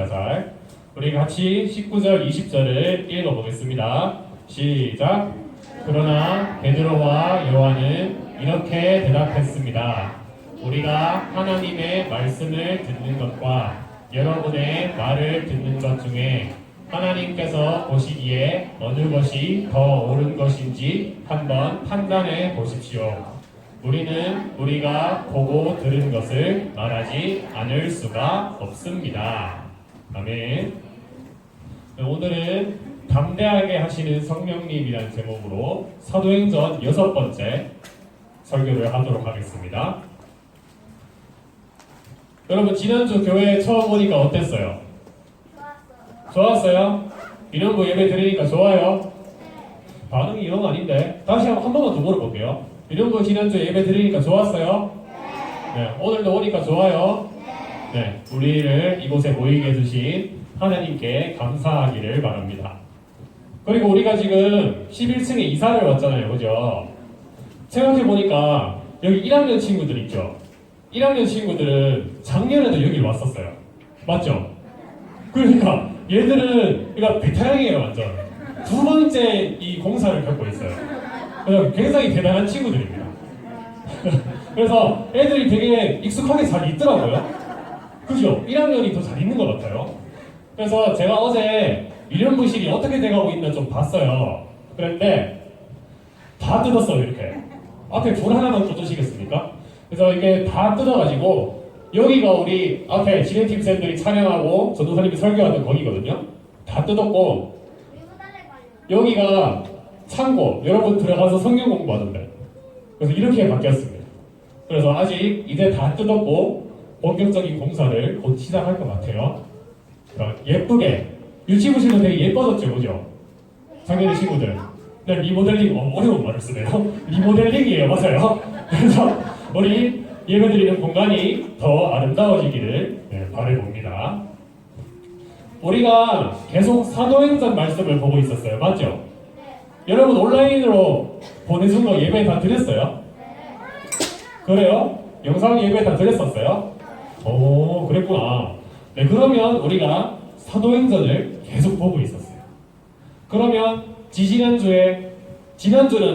잘. 우리 같이 19절, 20절을 읽어보겠습니다. 시작. 그러나 베드로와 요한은 이렇게 대답했습니다. 우리가 하나님의 말씀을 듣는 것과 여러분의 말을 듣는 것 중에 하나님께서 보시기에 어느 것이 더 옳은 것인지 한번 판단해 보십시오. 우리는 우리가 보고 들은 것을 말하지 않을 수가 없습니다. 아멘. 오늘은 담대하게 하시는 성령님이라는 제목으로 사도행전 6번째 설교를 하도록 하겠습니다. 여러분, 지난주 교회 처음 오니까 어땠어요? 좋았어요? 이런거 예배 드리니까 좋아요? 반응이 영 아닌데 다시 한 번만 더 물어볼게요. 이런거 지난주에 예배 드리니까 좋았어요? 네. 오늘도 오니까 좋아요? 네. 우리를 이곳에 모이게 해주신 하나님께 감사하기를 바랍니다. 그리고 우리가 지금 11층에 이사를 왔잖아요. 그죠? 생각해보니까 여기 1학년 친구들 있죠? 1학년 친구들은 작년에도 여기를 왔었어요. 맞죠? 그러니까 얘들은 그러니까 베테랑이에요. 완전 두 번째 이 공사를 겪고 있어요. 그래서 굉장히 대단한 친구들입니다. 그래서 애들이 되게 익숙하게 잘 있더라고요. 그죠? 1학년이 더 잘 있는 것 같아요. 그래서 제가 어제 위령부실이 어떻게 돼가고 있나 좀 봤어요. 그런데 다 뜯었어요. 이렇게 앞에 불 하나만 뜯으시겠습니까? 그래서 이게 다 뜯어가지고 여기가 우리 앞에 진행팀 쌤들이 촬영하고 전도사님이 설교하던 거기거든요. 다 뜯었고 여기가 창고, 여러분 들어가서 성경 공부하던데. 그래서 이렇게 바뀌었습니다. 그래서 아직 이제 다 뜯었고 본격적인 공사를 곧 시작할 것 같아요. 예쁘게 유치부실도 되게 예뻐졌죠, 그죠? 작년의 친구들. 네, 리모델링, 어려운 말을 쓰네요. 리모델링이에요, 맞아요. 그래서 우리 예배드리는 공간이 더 아름다워지기를 바라봅니다. 우리가 계속 사도행전 말씀을 보고 있었어요, 맞죠? 여러분 온라인으로 보내준 거 예배 다 드렸어요? 그래요? 영상 예배 다 드렸었어요? 오, 그랬구나. 네, 그러면 우리가 사도행전을 계속 보고 있었어요. 그러면 지난주는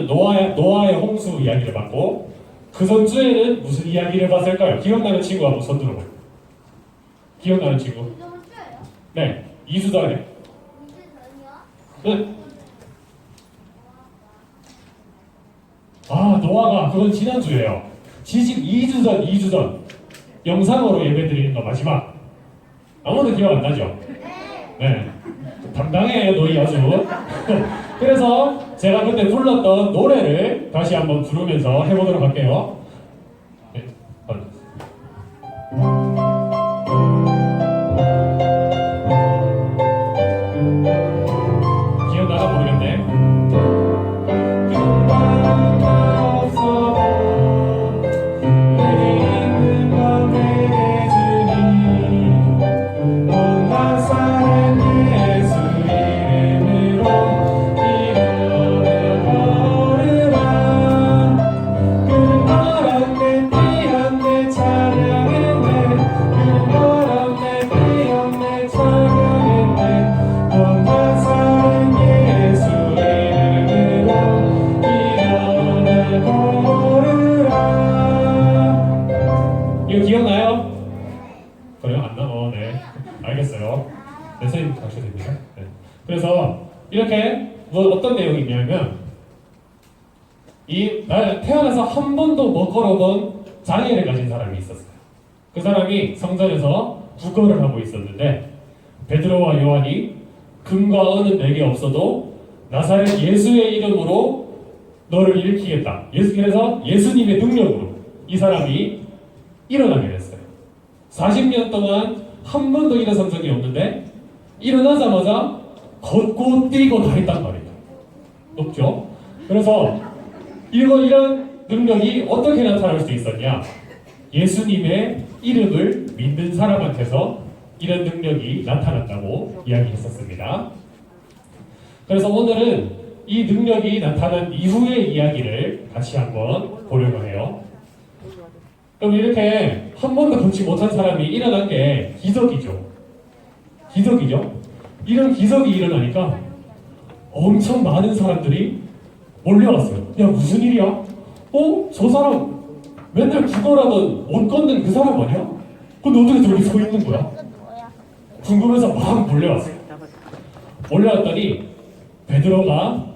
노아의 홍수 이야기를 봤고 그 전주에는 무슨 이야기를 봤을까요? 기억나는 친구 한번 손 들어봐요. 기억나는 친구? 네, 2주 전에. 네. 아, 노아가 그건 지난주예요. 지금 2주 전 영상으로 예배드리는 거 마지막. 아무도 기억 안 나죠? 네. 당당해요, 너희 아주. 그래서 제가 그때 불렀던 노래를 다시 한번 부르면서 해보도록 할게요. 네. 기억나나 모르겠네. 이거 기억나요? 그래요? 안 나? 네. 알겠어요. 네, 선생님 가셔도 됩니다. 네. 그래서 이렇게 어떤 내용이 있냐면 태어나서 한 번도 못 걸어본 장애를 가진 사람이 있었어요. 그 사람이 성전에서 구걸을 하고 있었는데 베드로와 요한이 금과 은은 내게 없어도 나사렛 예수의 이름으로 너를 일으키겠다. 그래서 예수님의 능력으로 이 사람이 일어나게 됐어요. 40년 동안 한 번도 일어선 적이 없는데 일어나자마자 걷고 뛰고 다 했단 말이에요. 높죠? 그래서 이런 능력이 어떻게 나타날 수 있었냐? 예수님의 이름을 믿는 사람한테서 이런 능력이 나타났다고 이야기했었습니다. 그래서 오늘은 이 능력이 나타난 이후의 이야기를 같이 한번 보려고 해요. 그럼 이렇게 한 번도 걷지 못한 사람이 일어난 게 기적이죠. 기적이죠. 이런 기적이 일어나니까 엄청 많은 사람들이 몰려왔어요. 야, 무슨 일이야? 저 사람 맨날 죽어라던 못 걷는 그 사람 아니야? 근데 어떻게 저기 서 있는 거야? 궁금해서 막 몰려왔어요. 몰려왔더니 베드로가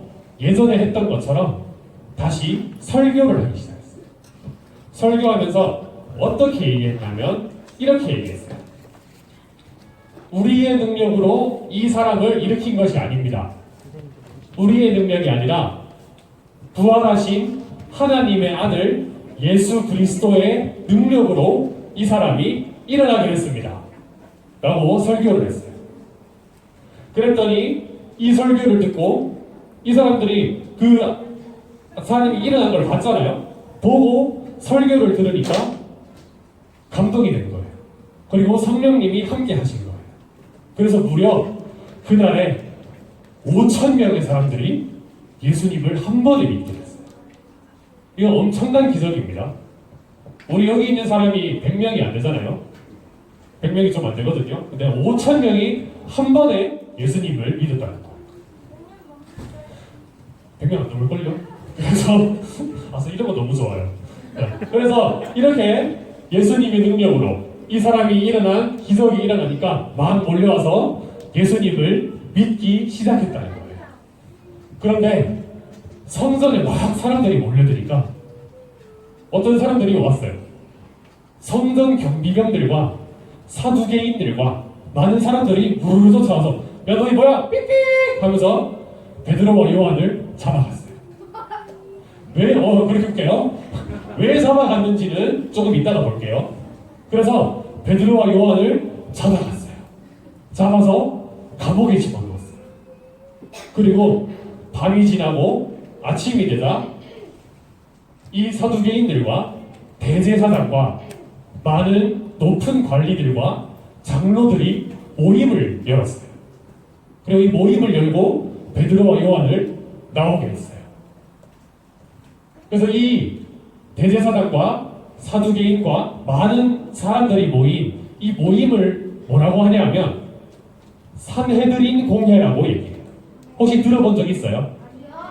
예전에 했던 것처럼 다시 설교를 하기 시작했어요. 설교하면서 어떻게 얘기했냐면 이렇게 얘기했어요. 우리의 능력으로 이 사람을 일으킨 것이 아닙니다. 우리의 능력이 아니라 부활하신 하나님의 아들 예수 그리스도의 능력으로 이 사람이 일어나게 했습니다. 라고 설교를 했어요. 그랬더니 이 설교를 듣고 이 사람들이 그 사람이 일어난 걸 봤잖아요. 보고 설교를 들으니까 감동이 된 거예요. 그리고 성령님이 함께 하신 거예요. 그래서 무려 그날에 5,000명의 사람들이 예수님을 한 번에 믿게 됐어요. 이건 엄청난 기적입니다. 우리 여기 있는 사람이 100명이 안 되잖아요. 100명이 좀 안 되거든요. 근데 5,000명이 한 번에 예수님을 믿었다는 거예요. 100명 안 넘을걸요? 그래서 이런 거 너무 좋아요. 네. 그래서 이렇게 예수님의 능력으로 이 사람이 일어난 기적이 일어나니까 막 몰려와서 예수님을 믿기 시작했다는 거예요. 그런데 성전에 막 사람들이 몰려드니까 어떤 사람들이 왔어요. 성전 경비병들과 사두개인들과 많은 사람들이 무르르 쫓아와서 야 너희 뭐야 삑삑 하면서 베드로와 요한을 잡아갔어요. 왜 그렇게 할게요? 왜 잡아갔는지는 조금 이따가 볼게요. 그래서 베드로와 요한을 잡아갔어요. 잡아서 감옥에 집어넣었어요. 그리고 밤이 지나고 아침이 되자 이 사두개인들과 대제사장과 많은 높은 관리들과 장로들이 모임을 열었어요. 그리고 이 모임을 열고 베드로와 요한을 나오게 했어요. 그래서 이 대제사장과 사두개인과 많은 사람들이 모인 이 모임을 뭐라고 하냐면 산헤드린 공회라고 얘기해요. 혹시 들어본 적 있어요?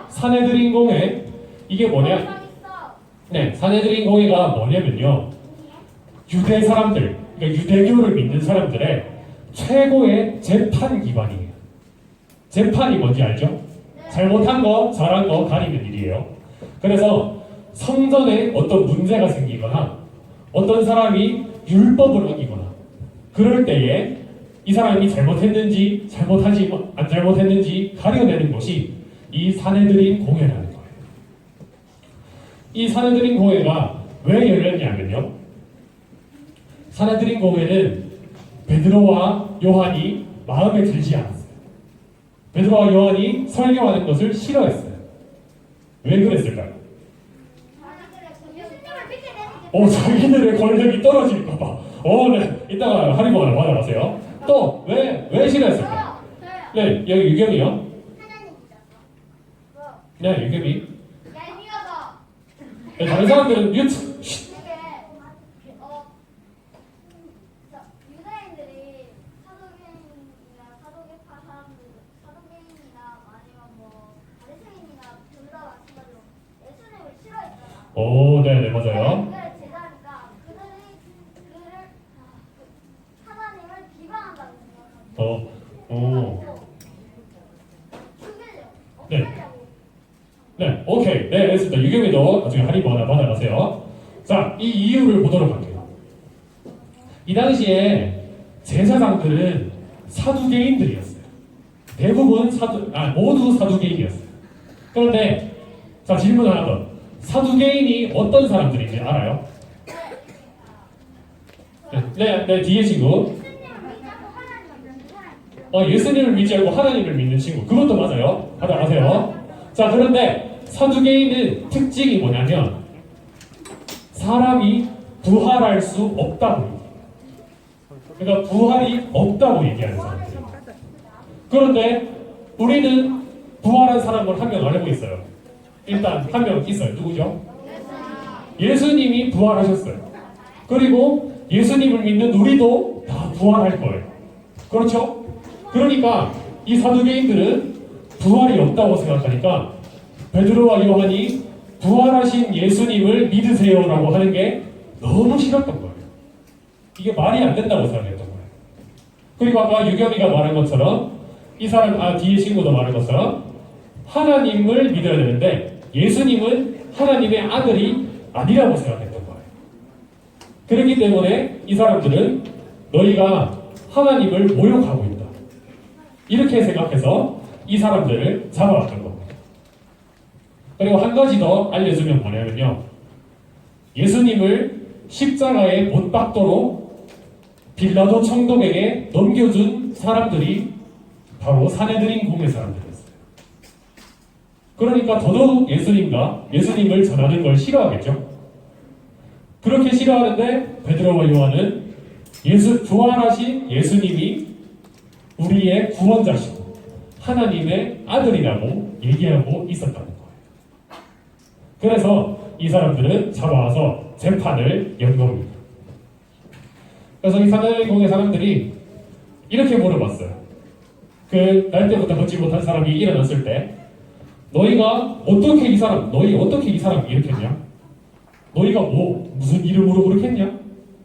산헤드린 공회 이게 뭐냐? 네, 산헤드린 공회가 뭐냐면요. 유대 사람들, 그러니까 유대교를 믿는 사람들의 최고의 재판 기관이에요. 재판이 뭔지 알죠? 잘못한 거, 잘한 거 가리는 일이에요. 그래서 성전에 어떤 문제가 생기거나 어떤 사람이 율법을 어기거나 그럴 때에 이 사람이 잘못했는지 안 잘못했는지 가려내는 것이 이 산헤드린 공회라는 거예요. 이 산헤드린 공회가 왜 열렸냐면요. 산헤드린 공회는 베드로와 요한이 마음에 들지 않았어요. 베드로와 요한이 설교하는 것을 싫어했어요. 왜 그랬을까요? 자기들의 권력이 떨어질까봐. 네. 이따가 할인보 하나 받아가세요. 또, 왜 싫어했을까요? 네, 여기 유겸이요. 네, 유겸이. 네, 다른 사람들은 뮤트. 네, 맞아요. 하나님을 비방한다고 생각합니다. 네, 오케이. 네, 알겠습니다. 유겸이도 나중에 할인보 하나 받아가세요. 자, 이 이유를 보도록 할게요. 이 당시에 제사장들은 사두개인들이었어요. 대부분 모두 사두개인이었어요. 그런데, 자, 질문 하나 더. 사두개인이 어떤 사람들인지 알아요? 네, 뒤에 친구. 예수님을 믿지 않고 하나님을 믿는 친구. 그것도 맞아요. 받아가세요. 자, 그런데 사두개인의 특징이 뭐냐면 사람이 부활할 수 없다고 얘기해요. 그러니까 부활이 없다고 얘기하는 사람들이에요. 그런데 우리는 부활한 사람을 한 명 알고 있어요. 일단 한 명 있어요. 누구죠? 예수님이 부활하셨어요. 그리고 예수님을 믿는 우리도 다 부활할 거예요. 그렇죠? 그러니까 이 사두개인들은 부활이 없다고 생각하니까 베드로와 요한이 부활하신 예수님을 믿으세요라고 하는 게 너무 싫었던 거예요. 이게 말이 안 된다고 생각했던 거예요. 그리고 아까 유겸이가 말한 것처럼 이 사람, 뒤에 친구도 말한 것처럼 하나님을 믿어야 되는데 예수님은 하나님의 아들이 아니라고 생각했던 거예요. 그렇기 때문에 이 사람들은 너희가 하나님을 모욕하고 있다. 이렇게 생각해서 이 사람들을 잡아왔던 겁니다. 그리고 한 가지 더 알려주면 뭐냐면요. 예수님을 십자가에 못 박도록 빌라도 총독에게 넘겨준 사람들이 바로 사내들인 공의 사람들이었어요. 그러니까 더더욱 예수님을 전하는 걸 싫어하겠죠. 그렇게 싫어하는데 베드로와 요한은 부활하신 예수님이 우리의 구원자시고 하나님의 아들이라고 얘기하고 있었다는 거예요. 그래서 이 사람들은 잡아와서 재판을 연 겁니다. 그래서 이 사내들인 공의 사람들이 이렇게 물어봤어요. 날 때부터 걷지 못한 사람이 일어났을 때 너희 어떻게 이 사람 일으켰냐? 너희가 무슨 이름으로 그렇겠냐?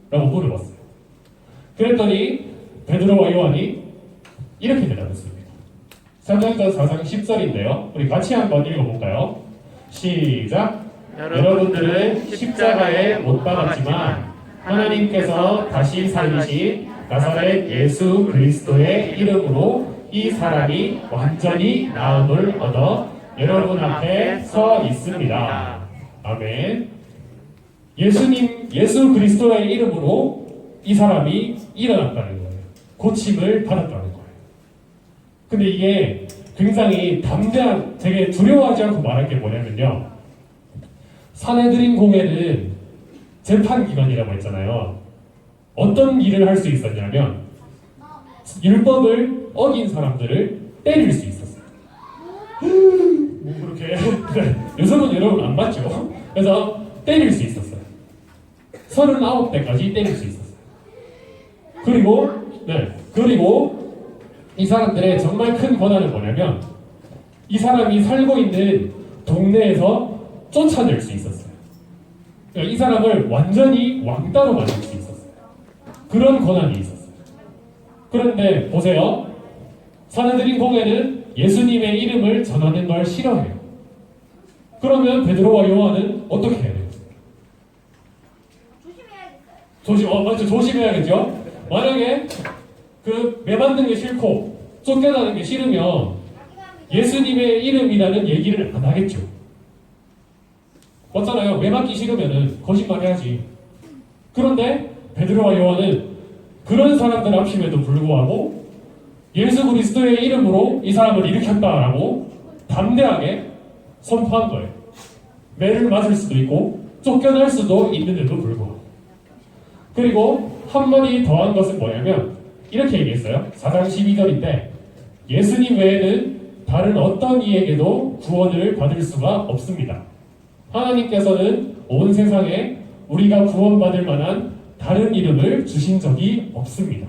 라고 물어봤어요. 그랬더니 베드로와 요한이 이렇게 대답했습니다. 사도행전 4장 10절인데요. 우리 같이 한번 읽어볼까요? 시작! 여러분들은 십자가에 못 박았지만 하나님께서 다시 살리신 나사렛 예수 그리스도의 이름으로 이 사람이 완전히 나음을 얻어 여러분 앞에 서 있습니다. 아멘. 예수 그리스도의 이름으로 이 사람이 일어났다는 거예요. 고침을 받았다는 거예요. 근데 이게 굉장히 담대한, 되게 두려워하지 않고 말할 게 뭐냐면요. 사내들인 공회는 재판기관이라고 했잖아요. 어떤 일을 할 수 있었냐면 율법을 어긴 사람들을 때릴 수 있었어요. 뭐 그렇게 요즘은 여러분 안 맞죠? 그래서 때릴 수 있었어요. 39대까지 때릴 수 있었어요. 그리고 이 사람들의 정말 큰 권한은 뭐냐면 이 사람이 살고 있는 동네에서 쫓아낼 수 있었어요. 그러니까 이 사람을 완전히 왕따로 만들 수 있었어요. 그런 권한이 있었어요. 그런데 보세요. 사내들인 공회는 예수님의 이름을 전하는 걸 싫어해요. 그러면 베드로와 요한은 어떻게 해야 돼요? 조심해야겠죠? 만약에 매 만든 게 싫고 쫓겨나는 게 싫으면 예수님의 이름이라는 얘기를 안 하겠죠. 맞잖아요. 매 맞기 싫으면은 거짓말 해야지. 그런데 베드로와 요한은 그런 사람들 앞임에도 불구하고 예수 그리스도의 이름으로 이 사람을 일으켰다라고 담대하게 선포한 거예요. 매를 맞을 수도 있고 쫓겨날 수도 있는데도 불구하고. 그리고 한 마디 더한 것은 뭐냐면 이렇게 얘기했어요. 4장 12절인데 예수님 외에는 다른 어떤 이에게도 구원을 받을 수가 없습니다. 하나님께서는 온 세상에 우리가 구원받을 만한 다른 이름을 주신 적이 없습니다.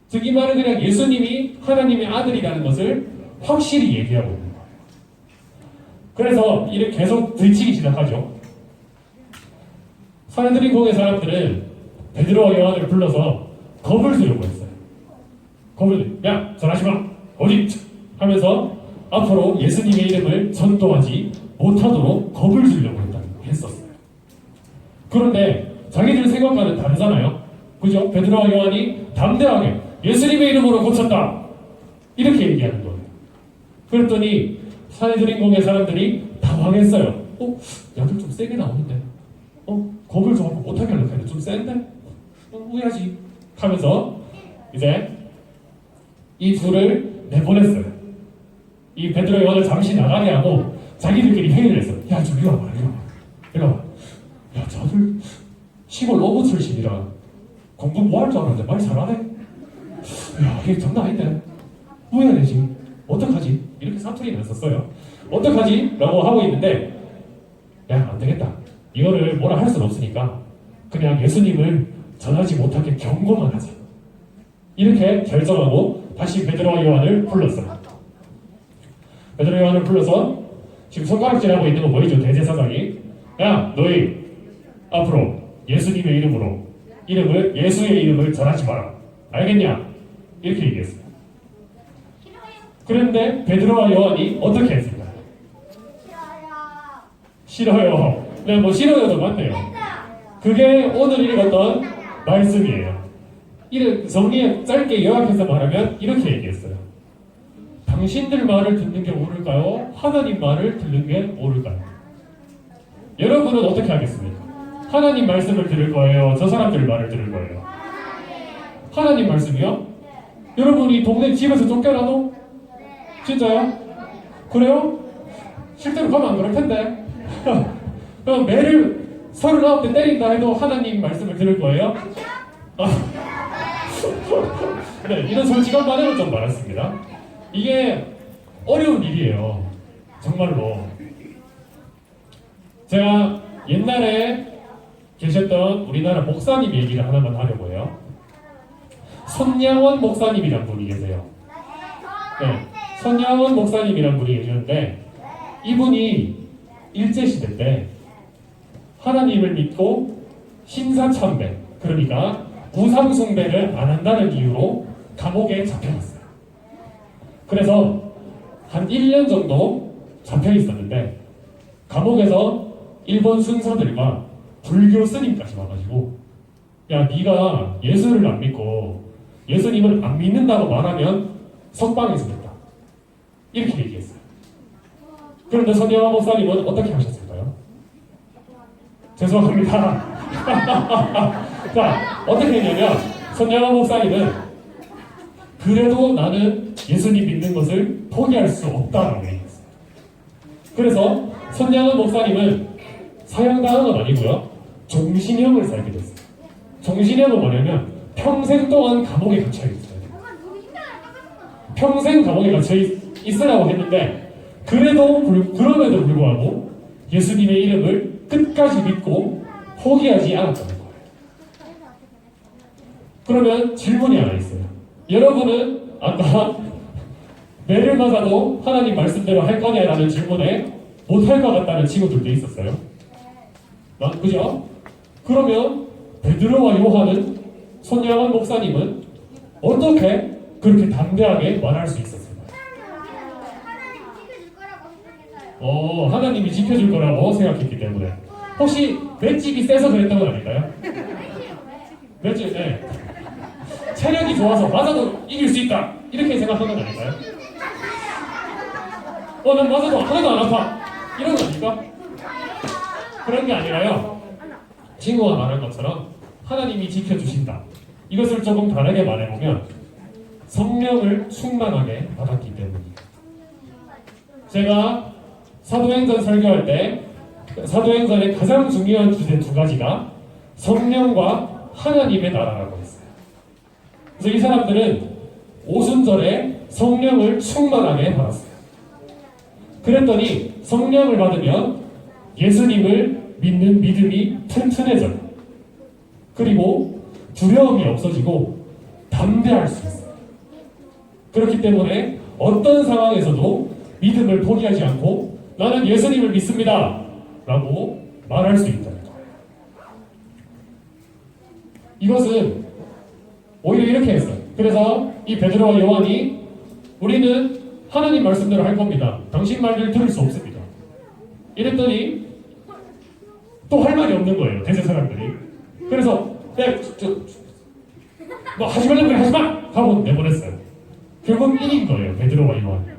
즉 이 말은 그냥 예수님이 하나님의 아들이라는 것을 확실히 얘기하고 있는 거예요. 그래서 이를 계속 들치기 시작하죠. 사내들인 공의 사람들은 베드로와 요한을 불러서 겁을 주려고 했어요. 야, 전하지 마! 어디! 하면서 앞으로 예수님의 이름을 전도하지 못하도록 겁을 주려고 했었어요. 그런데 자기들 생각과는 다르잖아요. 그죠? 베드로와 요한이 담대하게 예수님의 이름으로 고쳤다! 이렇게 얘기하는 거예요. 그랬더니 사내들인 공의 사람들이 당황했어요. 야들 좀 세게 나오는데 겁을 좀 하고 못하게 하려고 하는데 좀 센데? 우야지 하면서 이제 이 둘을 내보냈어요. 이 베드로 요한을 잠시 나가게 하고 자기들끼리 회의를 했어요. 야, 좀 이리 와봐. 야, 저들 시골 로봇 출신이라 공부 뭐 할 줄 알았는데 말 잘하네? 야, 이게 장난 아닌데? 뭐 해야 되지? 어떡하지? 이렇게 사투리를 했었어요. 어떡하지? 라고 하고 있는데 야, 안 되겠다. 이거를 뭐라 할 수는 없으니까 그냥 예수님을 전하지 못하게 경고만 하자. 이렇게 결정하고 다시 베드로와 요한을 불렀어요. 베드로와 요한을 불러서 지금 손가락질하고 있는 거 보이죠? 대제사장이. 야, 너희 앞으로 예수님의 예수의 이름을 전하지 마라. 알겠냐? 이렇게 얘기했어요. 그런데 베드로와 요한이 어떻게 했을까요? 싫어요. 네, 뭐 싫어요도 맞네요. 그게 오늘 읽었던 말씀이에요. 정리해 짧게 요약해서 말하면 이렇게 얘기했어요. 당신들 말을 듣는 게 옳을까요? 하나님 말을 듣는 게 옳을까요? 여러분은 어떻게 하겠습니까? 하나님 말씀을 들을 거예요? 저 사람들 말을 들을 거예요? 하나님 말씀이요? 여러분이 동네 집에서 쫓겨나도? 진짜요? 그래요? 실제로 가면 안 그럴 텐데. 그럼 매를 39대 때린다 해도 하나님 말씀을 들을 거예요? 네, 이런 솔직한 반응을 좀 말했습니다. 이게 어려운 일이에요. 정말로. 제가 옛날에 계셨던 우리나라 목사님 얘기를 하나만 하려고 해요. 손양원 목사님이란 분이 계세요. 네, 손양원 목사님이란 분이 계셨는데 이분이 일제시대 때 하나님을 믿고 신사참배, 그러니까 우상숭배를 안 한다는 이유로 감옥에 잡혀갔어요. 그래서 한 1년 정도 잡혀 있었는데 감옥에서 일본 순사들과 불교 스님까지 와가지고 야, 네가 예수를 안 믿고 예수님을 안 믿는다고 말하면 석방해서 된다. 이렇게 얘기했어요. 그런데 손양원 목사님은 어떻게 하셨을까요? 죄송합니다. 자, 어떻게 했냐면 손양원 목사님은 그래도 나는 예수님 믿는 것을 포기할 수 없다라고 얘기했어요. 그래서 손양원 목사님은 사형당한 건 아니고요, 종신형을 살게 됐어요. 종신형은 뭐냐면 평생 동안 감옥에 갇혀 있어요. 평생 감옥에 갇혀 있으라고 했는데 그럼에도 불구하고 예수님의 이름을 끝까지 믿고 포기하지 않았다는 거예요. 그러면 질문이 하나 있어요. 여러분은 아까 매를 맞아도 하나님 말씀대로 할 거냐라는 질문에 못할 것 같다는 친구들도 있었어요. 그죠? 그러면 베드로와 요한은, 손양원 목사님은 어떻게 그렇게 담대하게 말할 수 있었을까요? 하나님이 지켜줄 거라고 생각했기 때문에. 혹시 맷집이 세서 그랬던 건 아닐까요? 맷집, 네. 체력이 좋아서 맞아도 이길 수 있다, 이렇게 생각한 건 아닐까요? 난 맞아도 하나도 안 아파, 이런 거 아닐까? 그런 게 아니라요, 친구가 말한 것처럼 하나님이 지켜주신다. 이것을 조금 다르게 말해보면 성령을 충만하게 받았기 때문입니다. 제가 사도행전 설교할 때 사도행전의 가장 중요한 주제 두 가지가 성령과 하나님의 나라라고 했어요. 그래서 이 사람들은 오순절에 성령을 충만하게 받았어요. 그랬더니 성령을 받으면 예수님을 믿는 믿음이 튼튼해져요. 그리고 두려움이 없어지고 담대할 수 있어요. 그렇기 때문에 어떤 상황에서도 믿음을 포기하지 않고 나는 예수님을 믿습니다 라고 말할 수 있다는 거예요. 이것은 오히려 이렇게 했어요. 그래서 이 베드로와 요한이 우리는 하나님 말씀대로 할 겁니다, 당신 말을 들을 수 없습니다, 이랬더니 또 할 말이 없는 거예요, 대제 사람들이. 그래서 너 하지 말라고 그래, 하지 마! 하고 내보냈어요. 결국 이긴 거예요, 베드로와 요한.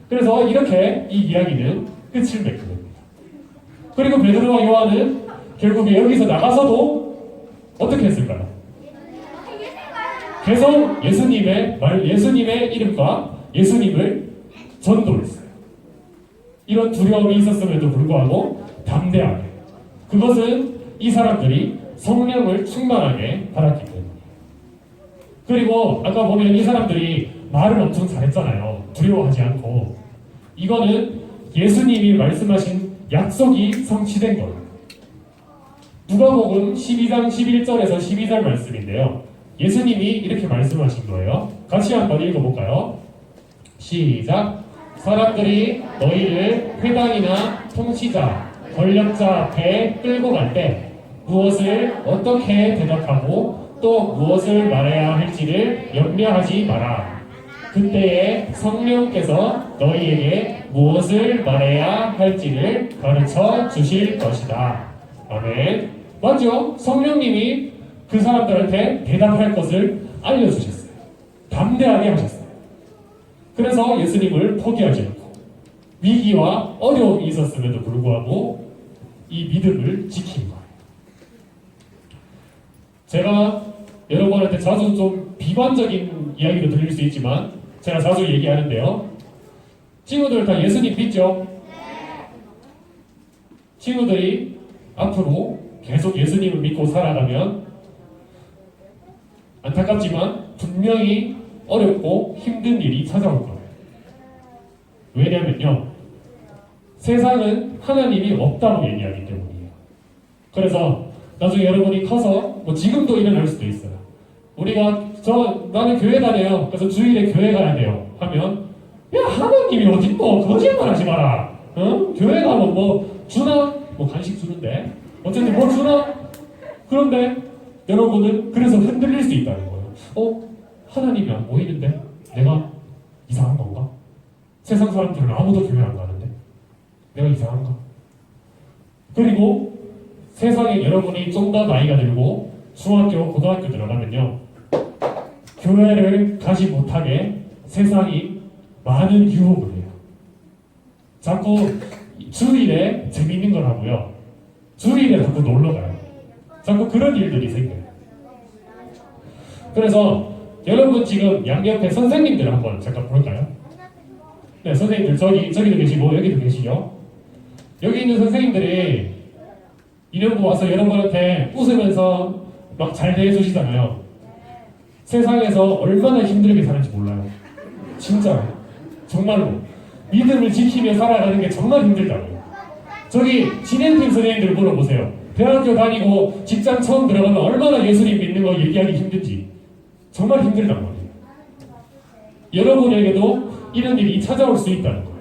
그래서 이렇게 이 이야기는 끝을 맺게 됩니다. 그리고 베드로와 요한은 결국에 여기서 나가서도 어떻게 했을까요? 계속 예수님의 이름과 예수님을 전도했어요. 이런 두려움이 있었음에도 불구하고 담대하게. 그것은 이 사람들이 성령을 충만하게 받았기 때문에. 그리고 아까 보면 이 사람들이 말을 엄청 잘했잖아요, 두려워하지 않고. 이거는 예수님이 말씀하신 약속이 성취된 거예요. 누가복음 12장 11절에서 12절 말씀인데요, 예수님이 이렇게 말씀하신 거예요. 같이 한번 읽어볼까요? 시작. 사람들이 너희를 회당이나 통치자, 권력자 앞에 끌고 갈 때 무엇을 어떻게 대답하고 또 무엇을 말해야 할지를 염려하지 마라. 그때에 성령께서 너희에게 무엇을 말해야 할지를 가르쳐 주실 것이다. 아멘. 맞죠? 성령님이 그 사람들한테 대답할 것을 알려주셨어요. 담대하게 하셨어요. 그래서 예수님을 포기하지 않고 위기와 어려움이 있었음에도 불구하고 이 믿음을 지킨 거예요. 제가 여러분한테 자주 좀 비관적인 이야기도 들릴 수 있지만 제가 자주 얘기하는데요. 친구들 다 예수님 믿죠? 친구들이 앞으로 계속 예수님을 믿고 살아가면 안타깝지만 분명히 어렵고 힘든 일이 찾아올 거예요. 왜냐면요. 세상은 하나님이 없다고 얘기하기 때문이에요. 그래서 나중에 여러분이 커서 뭐 지금도 일어날 수도 있어요. 우리가 나는 교회 다녀요. 그래서 주일에 교회 가야 돼요. 하면 야 하나님이 어딨노? 거짓말 하지 마라. 응? 교회 가면 뭐 주나? 뭐 간식 주는데 어쨌든 뭐 주나? 그런데 여러분은 그래서 흔들릴 수 있다는 거예요. 하나님이 안 보이는데 내가 이상한 건가? 세상 사람들은 아무도 교회 안 가는데 내가 이상한가? 그리고 세상에 여러분이 좀 더 나이가 들고 중학교, 고등학교 들어가면요 교회를 가지 못하게 세상이 많은 유혹을 해요. 자꾸 주일에 재밌는 걸 하고요. 주일에 자꾸 놀러 가요. 자꾸 그런 일들이 생겨요. 그래서 여러분 지금 양옆에 선생님들 한번 잠깐 볼까요? 네, 선생님들 저기도 계시고 여기도 계시죠? 여기 있는 선생님들이 이런 거 와서 여러분한테 웃으면서 막 잘 대해주시잖아요. 세상에서 얼마나 힘들게 사는지 몰라요. 진짜 정말로 믿음을 지키며 살아가는 게 정말 힘들다고요. 저기 진행팀 선생님들 물어보세요. 대학교 다니고 직장 처음 들어가면 얼마나 예수님 믿는 거 얘기하기 힘든지 정말 힘들단 말이에요. 여러분에게도 이런 일이 찾아올 수 있다는 거예요.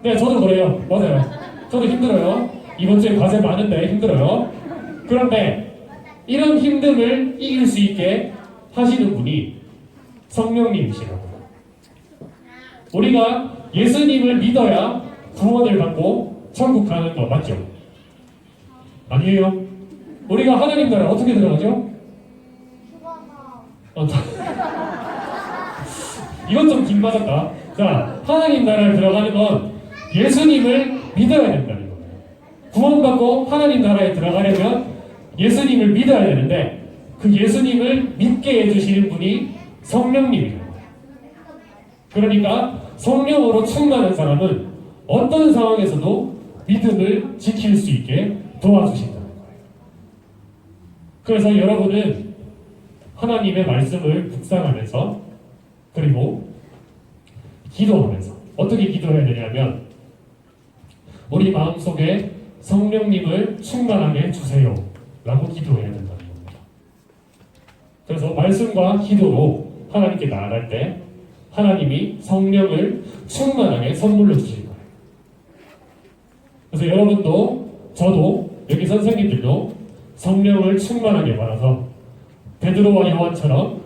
네, 저도 그래요. 맞아요. 저도 힘들어요. 이번 주에 과제 많은데 힘들어요. 그런데 이런 힘듦을 이길 수 있게 하시는 분이 성령님이시라고요. 우리가 예수님을 믿어야 구원을 받고 천국 가는 거 맞죠? 아니에요. 우리가 하나님 나라 어떻게 들어가죠? 이건 좀 긴 맞았다. 자, 하나님 나라에 들어가는 건 예수님을 믿어야 된다는 거예요. 구원받고 하나님 나라에 들어가려면 예수님을 믿어야 되는데 그 예수님을 믿게 해주시는 분이 성령님이에요. 그러니까 성령으로 충만한 사람은 어떤 상황에서도 믿음을 지킬 수 있게 도와주신다는 거예요. 그래서 여러분은 하나님의 말씀을 묵상하면서 그리고 기도하면서 어떻게 기도해야 되냐면 우리 마음속에 성령님을 충만하게 주세요 라고 기도해야 된다는 겁니다. 그래서 말씀과 기도로 하나님께 나아갈 때 하나님이 성령을 충만하게 선물로 주실 거예요. 그래서 여러분도 저도 여기 선생님들도 성령을 충만하게 받아서 베드로와 요한처럼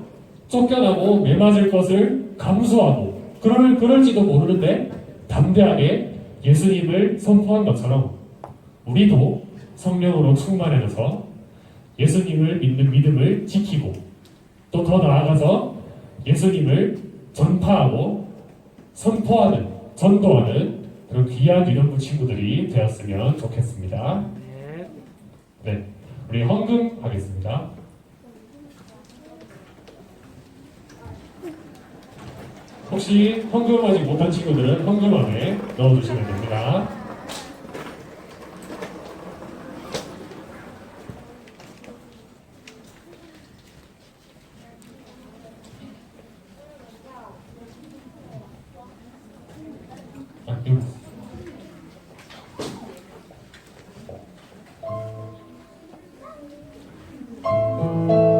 쫓겨나고 매맞을 것을 감수하고 그럴지도 모르는데 담대하게 예수님을 선포한 것처럼 우리도 성령으로 충만해져서 예수님을 믿는 믿음을 지키고 또 더 나아가서 예수님을 전파하고 선포하는 전도하는 그런 귀한 유년부 친구들이 되었으면 좋겠습니다. 네, 우리 헌금하겠습니다. 혹시 헌금하지 못한 친구들은 헌금함에 넣어주시면 됩니다. 아,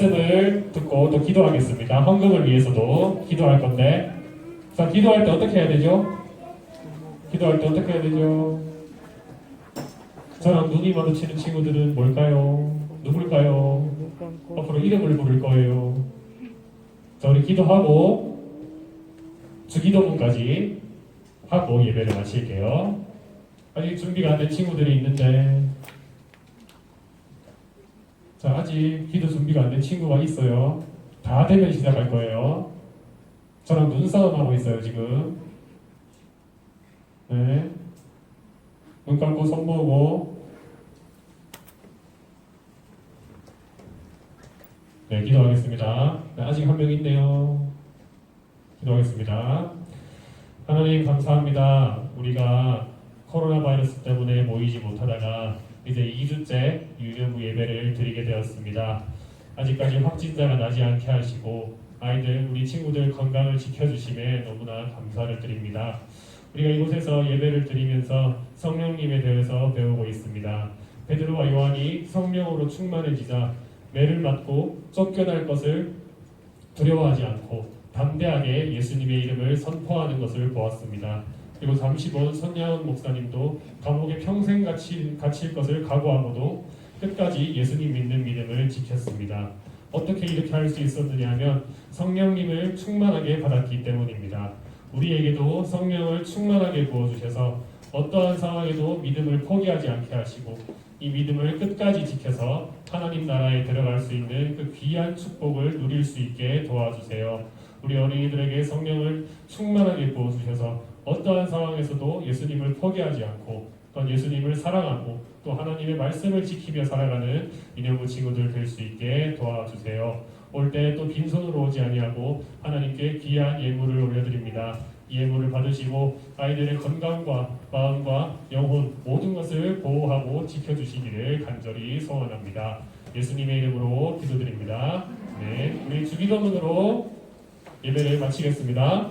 말씀을 듣고 또 기도하겠습니다. 헌금을 위해서도 기도할 건데, 자, 기도할 때 어떻게 해야 되죠? 기도할 때 어떻게 해야 되죠? 저랑 눈이 마주치는 친구들은 뭘까요? 누굴까요? 앞으로 이름을 부를 거예요. 자, 우리 기도하고 주기도문까지 하고 예배를 마칠게요. 아직 준비가 안 된 친구들이 있는데, 자, 아직 기도 준비가 안 된 친구가 있어요. 다 되면 시작할 거예요. 저랑 눈싸움 하고 있어요, 지금. 네. 눈 감고 손 모으고. 네, 기도하겠습니다. 네, 아직 한 명 있네요. 기도하겠습니다. 하나님 감사합니다. 우리가 코로나 바이러스 때문에 모이지 못하다가 이제 2주째 유료부 예배를 드리게 되었습니다. 아직까지 확진자가 나지 않게 하시고 아이들, 우리 친구들 건강을 지켜주심에 너무나 감사를 드립니다. 우리가 이곳에서 예배를 드리면서 성령님에 대해서 배우고 있습니다. 베드로와 요한이 성령으로 충만해지자 매를 맞고 쫓겨날 것을 두려워하지 않고 담대하게 예수님의 이름을 선포하는 것을 보았습니다. 그리고 잠시 본 손야원 목사님도 감옥에 평생 갇힐 것을 각오하고도 끝까지 예수님 믿는 믿음을 지켰습니다. 어떻게 이렇게 할 수 있었느냐 하면 성령님을 충만하게 받았기 때문입니다. 우리에게도 성령을 충만하게 부어주셔서 어떠한 상황에도 믿음을 포기하지 않게 하시고 이 믿음을 끝까지 지켜서 하나님 나라에 들어갈 수 있는 그 귀한 축복을 누릴 수 있게 도와주세요. 우리 어린이들에게 성령을 충만하게 부어주셔서 어떠한 상황에서도 예수님을 포기하지 않고 또 예수님을 사랑하고 또 하나님의 말씀을 지키며 살아가는 인형부 친구들 될 수 있게 도와주세요. 올 때 또 빈손으로 오지 아니하고 하나님께 귀한 예물을 올려드립니다. 이 예물을 받으시고 아이들의 건강과 마음과 영혼 모든 것을 보호하고 지켜주시기를 간절히 소원합니다. 예수님의 이름으로 기도드립니다. 네, 우리 주기도문으로 예배를 마치겠습니다.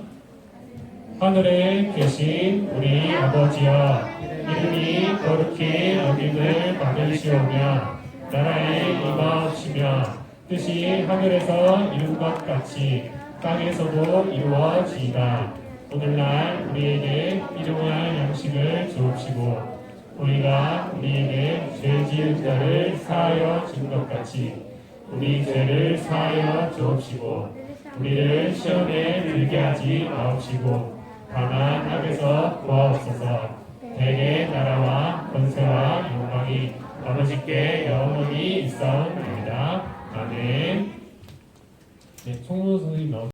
하늘에 계신 우리 아버지여, 이름이 거룩히 여김을 받으시오며 나라에 임하옵시며 뜻이 하늘에서 이룬 것 같이 땅에서도 이루어지이다. 오늘날 우리에게 일용할 양식을 주옵시고 우리가 우리에게 죄 지은 자를 사하여 준 것 같이 우리 죄를 사하여 주옵시고 우리를 시험에 들게 하지 마옵시고 다만 악에서 구하옵소서. 대개 나라와 권세와 영광이 아버지께 영원히 있사옵나이다. 아멘. 네, 총무 선생님 나오셨습니다.